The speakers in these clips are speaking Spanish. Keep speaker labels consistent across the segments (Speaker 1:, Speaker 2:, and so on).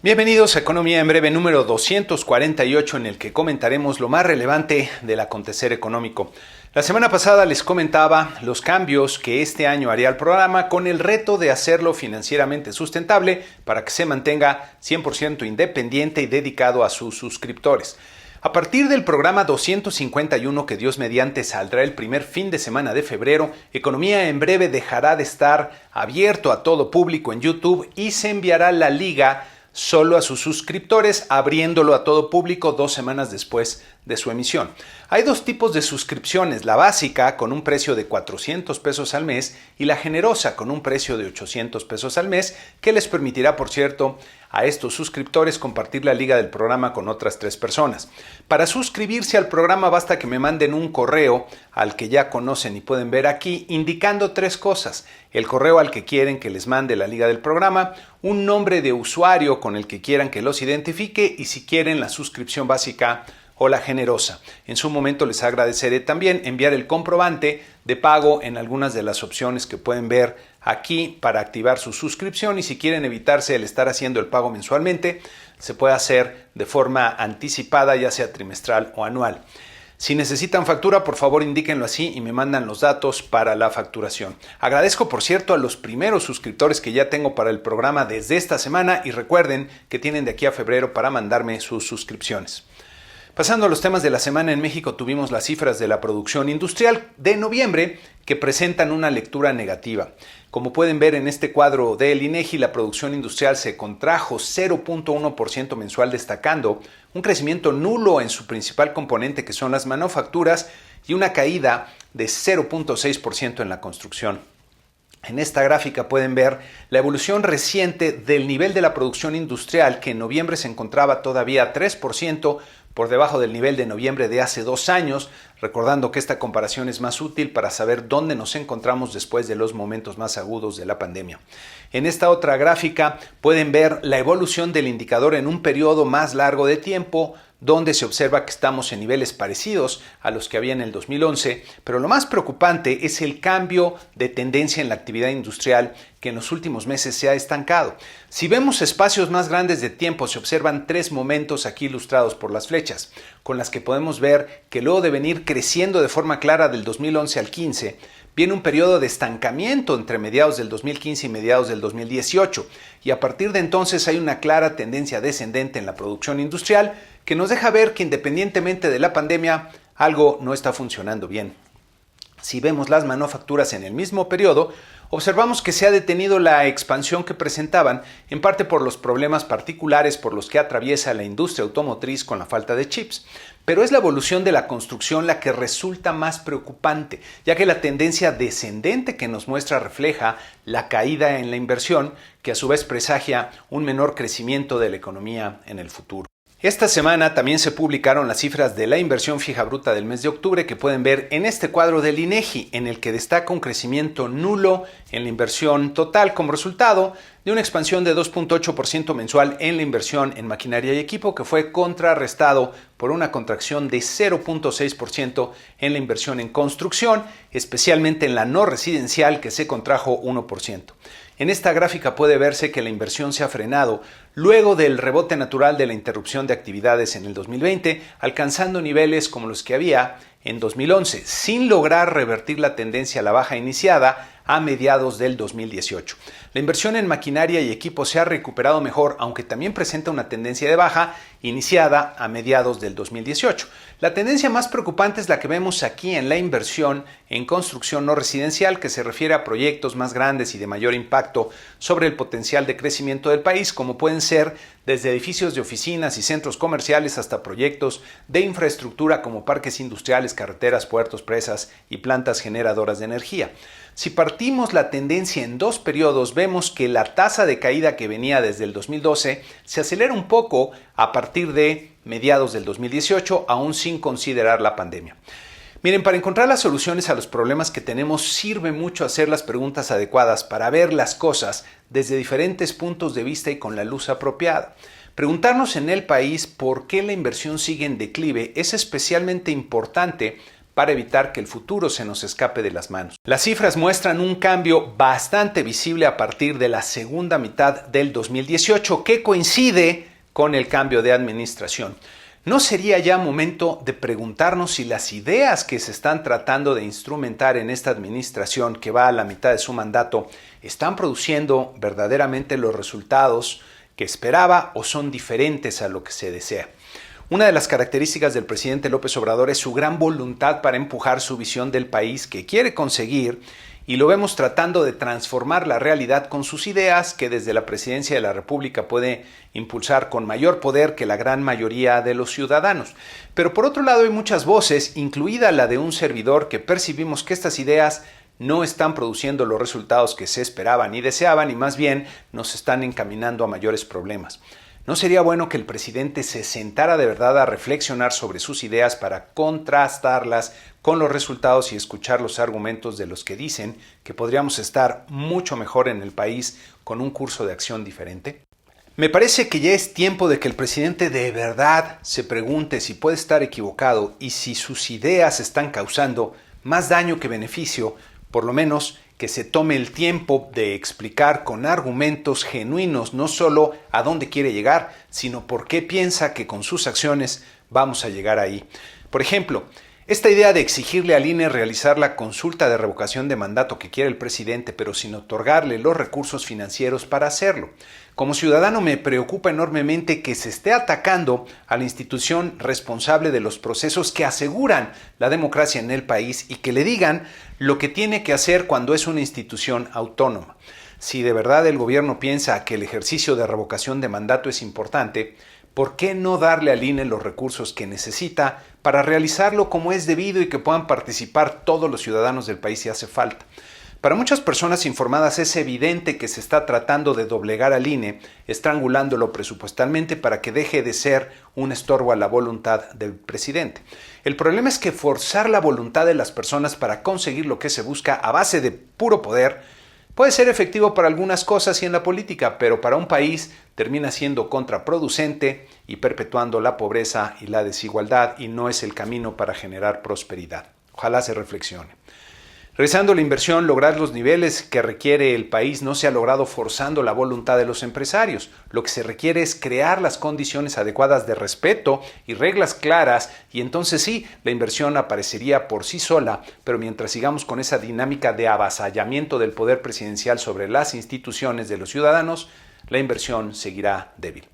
Speaker 1: Bienvenidos a Economía en Breve número 248, en el que comentaremos lo más relevante del acontecer económico. La semana pasada les comentaba los cambios que este año haría el programa con el reto de hacerlo financieramente sustentable para que se mantenga 100% independiente y dedicado a sus suscriptores. A partir del programa 251, que Dios mediante saldrá el primer fin de semana de febrero, Economía en Breve dejará de estar abierto a todo público en YouTube y se enviará la liga solo a sus suscriptores, abriéndolo a todo público 2 semanas después de su emisión. Hay dos tipos de suscripciones: la básica, con un precio de 400 pesos al mes, y la generosa, con un precio de 800 pesos al mes, que les permitirá, por cierto, a estos suscriptores compartir la liga del programa con otras 3 personas. Para suscribirse al programa basta que me manden un correo al que ya conocen y pueden ver aquí, indicando 3 cosas: el correo al que quieren que les mande la liga del programa, un nombre de usuario con el que quieran que los identifique y, si quieren, la suscripción básica o la generosa. En su momento les agradeceré también enviar el comprobante de pago en algunas de las opciones que pueden ver aquí para activar su suscripción, y si quieren evitarse el estar haciendo el pago mensualmente, se puede hacer de forma anticipada, ya sea trimestral o anual. Si necesitan factura, por favor indíquenlo así y me mandan los datos para la facturación. Agradezco, por cierto, a los primeros suscriptores que ya tengo para el programa desde esta semana, y recuerden que tienen de aquí a febrero para mandarme sus suscripciones. Pasando a los temas de la semana, en México tuvimos las cifras de la producción industrial de noviembre que presentan una lectura negativa. Como pueden ver en este cuadro del INEGI, la producción industrial se contrajo 0.1% mensual, destacando un crecimiento nulo en su principal componente, que son las manufacturas, y una caída de 0.6% en la construcción. En esta gráfica pueden ver la evolución reciente del nivel de la producción industrial, que en noviembre se encontraba todavía 3% por debajo del nivel de noviembre de hace 2 años, recordando que esta comparación es más útil para saber dónde nos encontramos después de los momentos más agudos de la pandemia. En esta otra gráfica pueden ver la evolución del indicador en un periodo más largo de tiempo, donde se observa que estamos en niveles parecidos a los que había en el 2011, pero lo más preocupante es el cambio de tendencia en la actividad industrial, que en los últimos meses se ha estancado. Si vemos espacios más grandes de tiempo, se observan 3 momentos aquí ilustrados por las flechas, con las que podemos ver que luego de venir creciendo de forma clara del 2011 al 15, viene un periodo de estancamiento entre mediados del 2015 y mediados del 2018, y a partir de entonces hay una clara tendencia descendente en la producción industrial, que nos deja ver que, independientemente de la pandemia, algo no está funcionando bien. Si vemos las manufacturas en el mismo periodo, observamos que se ha detenido la expansión que presentaban, en parte por los problemas particulares por los que atraviesa la industria automotriz con la falta de chips. Pero es la evolución de la construcción la que resulta más preocupante, ya que la tendencia descendente que nos muestra refleja la caída en la inversión, que a su vez presagia un menor crecimiento de la economía en el futuro. Esta semana también se publicaron las cifras de la inversión fija bruta del mes de octubre, que pueden ver en este cuadro del INEGI, en el que destaca un crecimiento nulo en la inversión total como resultado de una expansión de 2.8% mensual en la inversión en maquinaria y equipo, que fue contrarrestado por una contracción de 0.6% en la inversión en construcción, especialmente en la no residencial, que se contrajo 1%. En esta gráfica puede verse que la inversión se ha frenado luego del rebote natural de la interrupción de actividades en el 2020, alcanzando niveles como los que había en 2011, sin lograr revertir la tendencia a la baja iniciada a mediados del 2018. La inversión en maquinaria y equipo se ha recuperado mejor, aunque también presenta una tendencia de baja iniciada a mediados del 2018. La tendencia más preocupante es la que vemos aquí en la inversión en construcción no residencial, que se refiere a proyectos más grandes y de mayor impacto sobre el potencial de crecimiento del país, como pueden ser desde edificios de oficinas y centros comerciales hasta proyectos de infraestructura como parques industriales, carreteras, puertos, presas y plantas generadoras de energía. Si partimos la tendencia en 2 periodos, vemos que la tasa de caída, que venía desde el 2012, se acelera un poco a partir de mediados del 2018, aún sin considerar la pandemia. Miren, para encontrar las soluciones a los problemas que tenemos, sirve mucho hacer las preguntas adecuadas para ver las cosas desde diferentes puntos de vista y con la luz apropiada. Preguntarnos en el país por qué la inversión sigue en declive es especialmente importante para evitar que el futuro se nos escape de las manos. Las cifras muestran un cambio bastante visible a partir de la segunda mitad del 2018, que coincide con el cambio de administración. ¿No sería ya momento de preguntarnos si las ideas que se están tratando de instrumentar en esta administración, que va a la mitad de su mandato, están produciendo verdaderamente los resultados que esperaba o son diferentes a lo que se desea? Una de las características del presidente López Obrador es su gran voluntad para empujar su visión del país que quiere conseguir, y lo vemos tratando de transformar la realidad con sus ideas que desde la presidencia de la República puede impulsar con mayor poder que la gran mayoría de los ciudadanos. Pero por otro lado hay muchas voces, incluida la de un servidor, que percibimos que estas ideas no están produciendo los resultados que se esperaban y deseaban, y más bien nos están encaminando a mayores problemas. ¿No sería bueno que el presidente se sentara de verdad a reflexionar sobre sus ideas para contrastarlas con los resultados y escuchar los argumentos de los que dicen que podríamos estar mucho mejor en el país con un curso de acción diferente? Me parece que ya es tiempo de que el presidente de verdad se pregunte si puede estar equivocado y si sus ideas están causando más daño que beneficio, por lo menos que se tome el tiempo de explicar con argumentos genuinos no solo a dónde quiere llegar, sino por qué piensa que con sus acciones vamos a llegar ahí. Por ejemplo, esta idea de exigirle al INE realizar la consulta de revocación de mandato que quiere el presidente, pero sin otorgarle los recursos financieros para hacerlo. Como ciudadano me preocupa enormemente que se esté atacando a la institución responsable de los procesos que aseguran la democracia en el país y que le digan lo que tiene que hacer cuando es una institución autónoma. Si de verdad el gobierno piensa que el ejercicio de revocación de mandato es importante, ¿por qué no darle al INE los recursos que necesita para realizarlo como es debido y que puedan participar todos los ciudadanos del país si hace falta? Para muchas personas informadas es evidente que se está tratando de doblegar al INE, estrangulándolo presupuestalmente para que deje de ser un estorbo a la voluntad del presidente. El problema es que forzar la voluntad de las personas para conseguir lo que se busca a base de puro poder puede ser efectivo para algunas cosas y en la política, pero para un país termina siendo contraproducente y perpetuando la pobreza y la desigualdad, y no es el camino para generar prosperidad. Ojalá se reflexione. Revisando la inversión, lograr los niveles que requiere el país no se ha logrado forzando la voluntad de los empresarios. Lo que se requiere es crear las condiciones adecuadas de respeto y reglas claras, y entonces sí, la inversión aparecería por sí sola, pero mientras sigamos con esa dinámica de avasallamiento del poder presidencial sobre las instituciones de los ciudadanos, la inversión seguirá débil.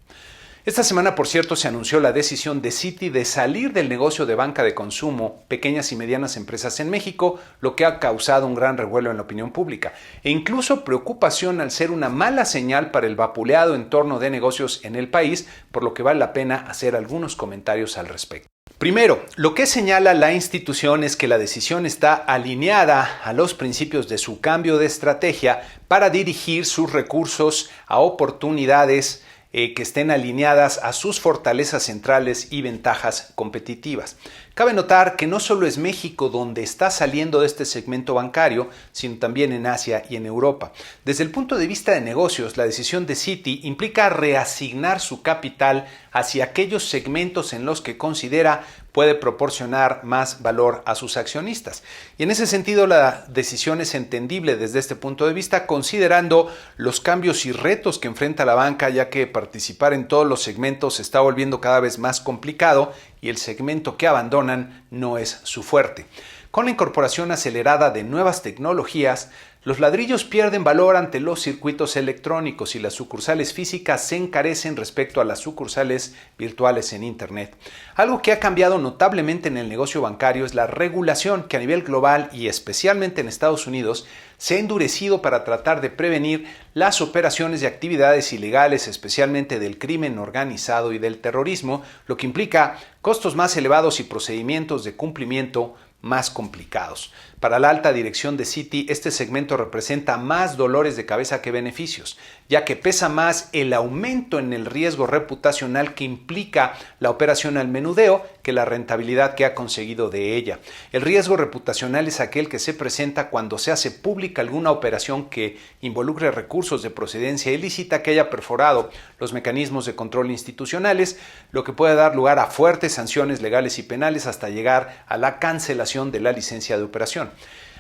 Speaker 1: Esta semana, por cierto, se anunció la decisión de Citi de salir del negocio de banca de consumo, pequeñas y medianas empresas en México, lo que ha causado un gran revuelo en la opinión pública e incluso preocupación al ser una mala señal para el vapuleado entorno de negocios en el país, por lo que vale la pena hacer algunos comentarios al respecto. Primero, lo que señala la institución es que la decisión está alineada a los principios de su cambio de estrategia para dirigir sus recursos a oportunidades que estén alineadas a sus fortalezas centrales y ventajas competitivas. Cabe notar que no solo es México donde está saliendo de este segmento bancario, sino también en Asia y en Europa. Desde el punto de vista de negocios, la decisión de Citi implica reasignar su capital hacia aquellos segmentos en los que considera puede proporcionar más valor a sus accionistas. Y en ese sentido, la decisión es entendible desde este punto de vista, considerando los cambios y retos que enfrenta la banca, ya que participar en todos los segmentos se está volviendo cada vez más complicado y el segmento que abandonan no es su fuerte. Con la incorporación acelerada de nuevas tecnologías, los ladrillos pierden valor ante los circuitos electrónicos y las sucursales físicas se encarecen respecto a las sucursales virtuales en Internet. Algo que ha cambiado notablemente en el negocio bancario es la regulación que a nivel global y especialmente en Estados Unidos se ha endurecido para tratar de prevenir las operaciones y actividades ilegales, especialmente del crimen organizado y del terrorismo, lo que implica costos más elevados y procedimientos de cumplimiento más complicados. Para la alta dirección de Citi, este segmento representa más dolores de cabeza que beneficios, ya que pesa más el aumento en el riesgo reputacional que implica la operación al menudeo que la rentabilidad que ha conseguido de ella. El riesgo reputacional es aquel que se presenta cuando se hace pública alguna operación que involucre recursos de procedencia ilícita que haya perforado los mecanismos de control institucionales, lo que puede dar lugar a fuertes sanciones legales y penales hasta llegar a la cancelación de la licencia de operación.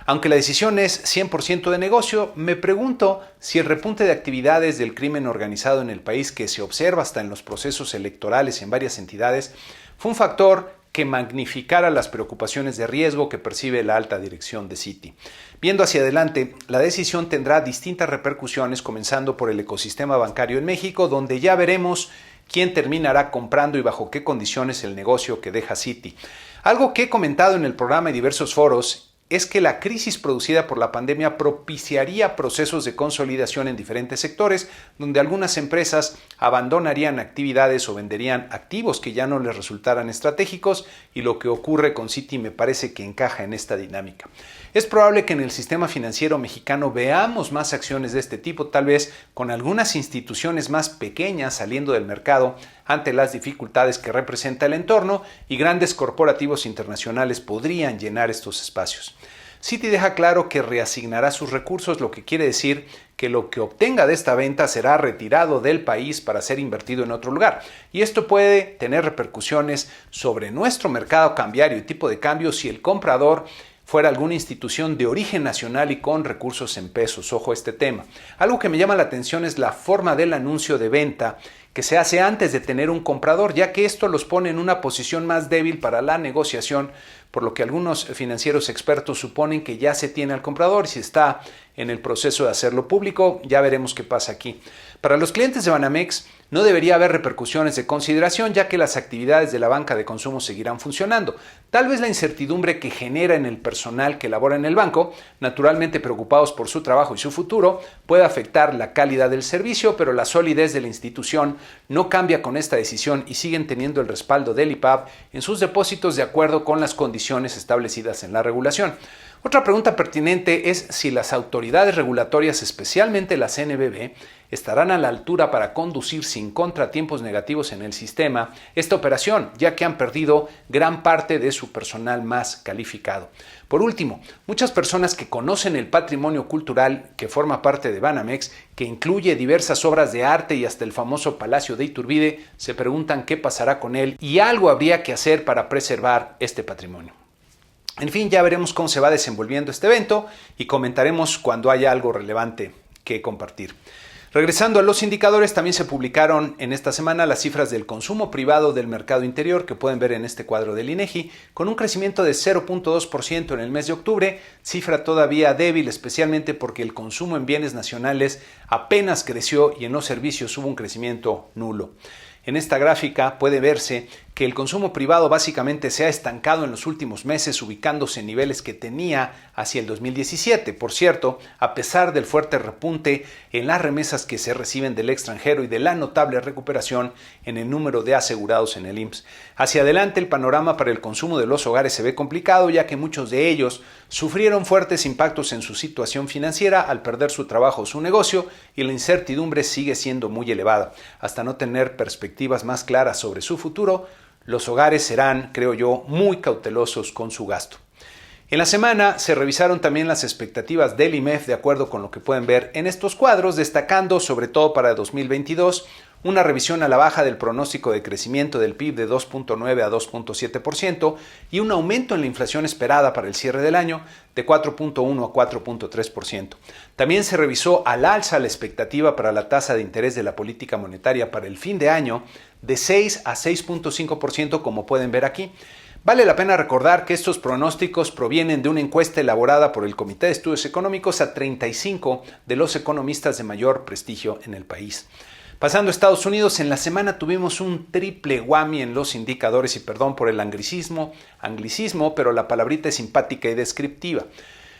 Speaker 1: Aunque la decisión es 100% de negocio, me pregunto si el repunte de actividades del crimen organizado en el país que se observa hasta en los procesos electorales en varias entidades fue un factor que magnificara las preocupaciones de riesgo que percibe la alta dirección de Citi. Viendo hacia adelante, la decisión tendrá distintas repercusiones, comenzando por el ecosistema bancario en México, donde ya veremos quién terminará comprando y bajo qué condiciones el negocio que deja Citi. Algo que he comentado en el programa y diversos foros es que la crisis producida por la pandemia propiciaría procesos de consolidación en diferentes sectores, donde algunas empresas abandonarían actividades o venderían activos que ya no les resultaran estratégicos, y lo que ocurre con Citi me parece que encaja en esta dinámica. Es probable que en el sistema financiero mexicano veamos más acciones de este tipo, tal vez con algunas instituciones más pequeñas saliendo del mercado ante las dificultades que representa el entorno, y grandes corporativos internacionales podrían llenar estos espacios. Citi deja claro que reasignará sus recursos, lo que quiere decir que lo que obtenga de esta venta será retirado del país para ser invertido en otro lugar. Y esto puede tener repercusiones sobre nuestro mercado cambiario y tipo de cambio si el comprador fuera alguna institución de origen nacional y con recursos en pesos. Ojo a este tema. Algo que me llama la atención es la forma del anuncio de venta que se hace antes de tener un comprador, ya que esto los pone en una posición más débil para la negociación, por lo que algunos financieros expertos suponen que ya se tiene al comprador y si está en el proceso de hacerlo público, ya veremos qué pasa aquí. Para los clientes de Banamex no debería haber repercusiones de consideración, ya que las actividades de la banca de consumo seguirán funcionando. Tal vez la incertidumbre que genera en el personal que labora en el banco, naturalmente preocupados por su trabajo y su futuro, puede afectar la calidad del servicio, pero la solidez de la institución no cambia con esta decisión y siguen teniendo el respaldo del IPAB en sus depósitos de acuerdo con las condiciones establecidas en la regulación. Otra pregunta pertinente es si las autoridades regulatorias, especialmente la CNBV, estarán a la altura para conducir sin contratiempos negativos en el sistema esta operación, ya que han perdido gran parte de su personal más calificado. Por último, muchas personas que conocen el patrimonio cultural que forma parte de Banamex, que incluye diversas obras de arte y hasta el famoso Palacio de Iturbide, se preguntan qué pasará con él y algo habría que hacer para preservar este patrimonio. En fin, ya veremos cómo se va desenvolviendo este evento y comentaremos cuando haya algo relevante que compartir. Regresando a los indicadores, también se publicaron en esta semana las cifras del consumo privado del mercado interior que pueden ver en este cuadro del INEGI, con un crecimiento de 0.2% en el mes de octubre, cifra todavía débil, especialmente porque el consumo en bienes nacionales apenas creció y en los servicios hubo un crecimiento nulo. En esta gráfica puede verse que el consumo privado básicamente se ha estancado en los últimos meses, ubicándose en niveles que tenía hacia el 2017. Por cierto, a pesar del fuerte repunte en las remesas que se reciben del extranjero y de la notable recuperación en el número de asegurados en el IMSS. Hacia adelante, el panorama para el consumo de los hogares se ve complicado, ya que muchos de ellos sufrieron fuertes impactos en su situación financiera al perder su trabajo o su negocio, y la incertidumbre sigue siendo muy elevada. Hasta no tener perspectivas más claras sobre su futuro, los hogares serán, creo yo, muy cautelosos con su gasto. En la semana se revisaron también las expectativas del IMEF de acuerdo con lo que pueden ver en estos cuadros, destacando sobre todo para 2022 una revisión a la baja del pronóstico de crecimiento del PIB de 2.9 a 2.7% y un aumento en la inflación esperada para el cierre del año de 4.1 a 4.3%. También se revisó al alza la expectativa para la tasa de interés de la política monetaria para el fin de año de 6 a 6.5%, como pueden ver aquí. Vale la pena recordar que estos pronósticos provienen de una encuesta elaborada por el Comité de Estudios Económicos a 35 de los economistas de mayor prestigio en el país. Pasando a Estados Unidos, en la semana tuvimos un triple whammy en los indicadores, y perdón por el anglicismo, pero la palabrita es simpática y descriptiva.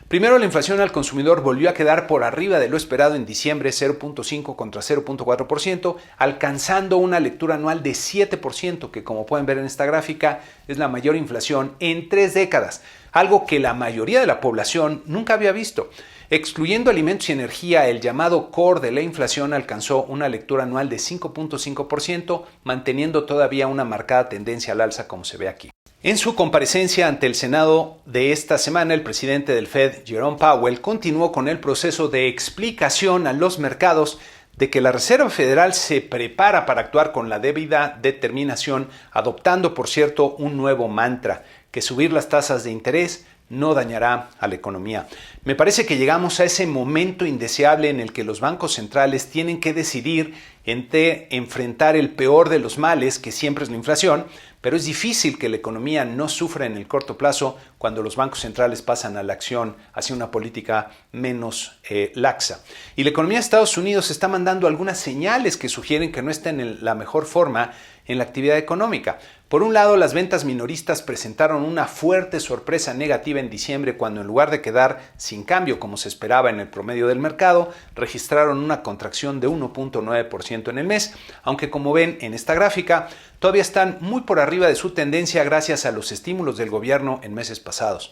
Speaker 1: Primero, la inflación al consumidor volvió a quedar por arriba de lo esperado en diciembre, 0.5 contra 0.4%, alcanzando una lectura anual de 7%, que como pueden ver en esta gráfica es la mayor inflación en 3 décadas, algo que la mayoría de la población nunca había visto. Excluyendo alimentos y energía, el llamado core de la inflación alcanzó una lectura anual de 5.5%, manteniendo todavía una marcada tendencia al alza como se ve aquí. En su comparecencia ante el Senado de esta semana, el presidente del Fed, Jerome Powell, continuó con el proceso de explicación a los mercados de que la Reserva Federal se prepara para actuar con la debida determinación, adoptando, por cierto, un nuevo mantra, que subir las tasas de interés no dañará a la economía. Me parece que llegamos a ese momento indeseable en el que los bancos centrales tienen que decidir entre enfrentar el peor de los males, que siempre es la inflación, pero es difícil que la economía no sufra en el corto plazo cuando los bancos centrales pasan a la acción hacia una política menos laxa. Y la economía de Estados Unidos está mandando algunas señales que sugieren que no está en la mejor forma en la actividad económica. Por un lado, las ventas minoristas presentaron una fuerte sorpresa negativa en diciembre cuando, en lugar de quedar sin cambio como se esperaba en el promedio del mercado, registraron una contracción de 1.9% en el mes, aunque como ven en esta gráfica, todavía están muy por arriba de su tendencia gracias a los estímulos del gobierno en meses pasados.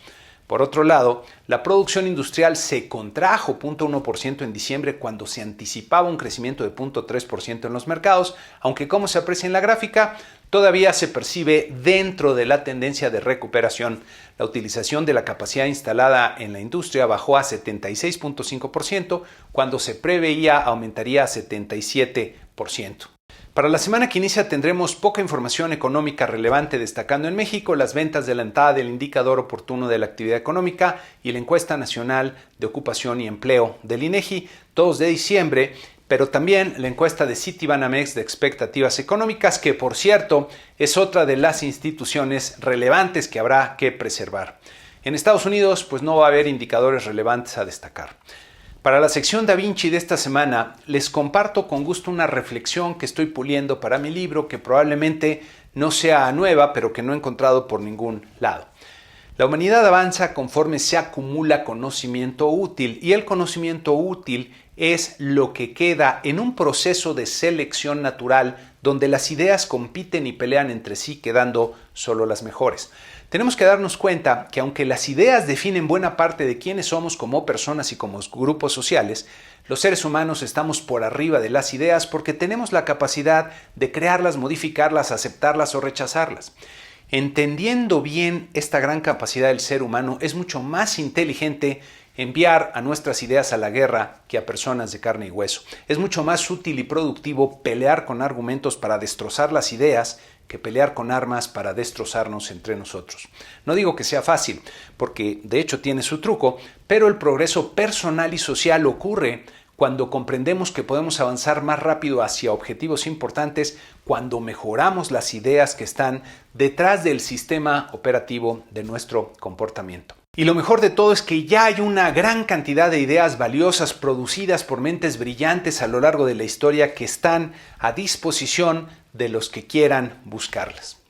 Speaker 1: Por otro lado, la producción industrial se contrajo 0.1% en diciembre cuando se anticipaba un crecimiento de 0.3% en los mercados, aunque como se aprecia en la gráfica, todavía se percibe dentro de la tendencia de recuperación. La utilización de la capacidad instalada en la industria bajó a 76.5% cuando se preveía aumentaría a 77%. Para la semana que inicia tendremos poca información económica relevante, destacando en México las ventas adelantadas del indicador oportuno de la actividad económica y la encuesta nacional de ocupación y empleo del INEGI, todos de diciembre, pero también la encuesta de Citibanamex de expectativas económicas, que por cierto es otra de las instituciones relevantes que habrá que preservar. En Estados Unidos pues no va a haber indicadores relevantes a destacar. Para la sección Da Vinci de esta semana, les comparto con gusto una reflexión que estoy puliendo para mi libro, que probablemente no sea nueva, pero que no he encontrado por ningún lado. La humanidad avanza conforme se acumula conocimiento útil, y el conocimiento útil es lo que queda en un proceso de selección natural donde las ideas compiten y pelean entre sí, quedando solo las mejores. Tenemos que darnos cuenta que aunque las ideas definen buena parte de quiénes somos como personas y como grupos sociales, los seres humanos estamos por arriba de las ideas porque tenemos la capacidad de crearlas, modificarlas, aceptarlas o rechazarlas. Entendiendo bien esta gran capacidad del ser humano, es mucho más inteligente enviar a nuestras ideas a la guerra que a personas de carne y hueso. Es mucho más útil y productivo pelear con argumentos para destrozar las ideas que pelear con armas para destrozarnos entre nosotros. No digo que sea fácil, porque de hecho tiene su truco, pero el progreso personal y social ocurre cuando comprendemos que podemos avanzar más rápido hacia objetivos importantes cuando mejoramos las ideas que están detrás del sistema operativo de nuestro comportamiento. Y lo mejor de todo es que ya hay una gran cantidad de ideas valiosas producidas por mentes brillantes a lo largo de la historia que están a disposición de los que quieran buscarlas.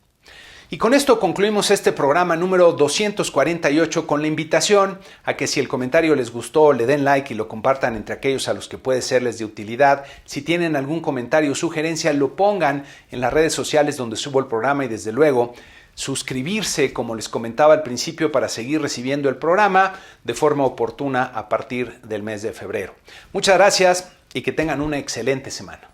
Speaker 1: Y con esto concluimos este programa número 248 con la invitación a que si el comentario les gustó, le den like y lo compartan entre aquellos a los que puede serles de utilidad. Si tienen algún comentario o sugerencia, lo pongan en las redes sociales donde subo el programa y desde luego suscribirse, como les comentaba al principio, para seguir recibiendo el programa de forma oportuna a partir del mes de febrero. Muchas gracias y que tengan una excelente semana.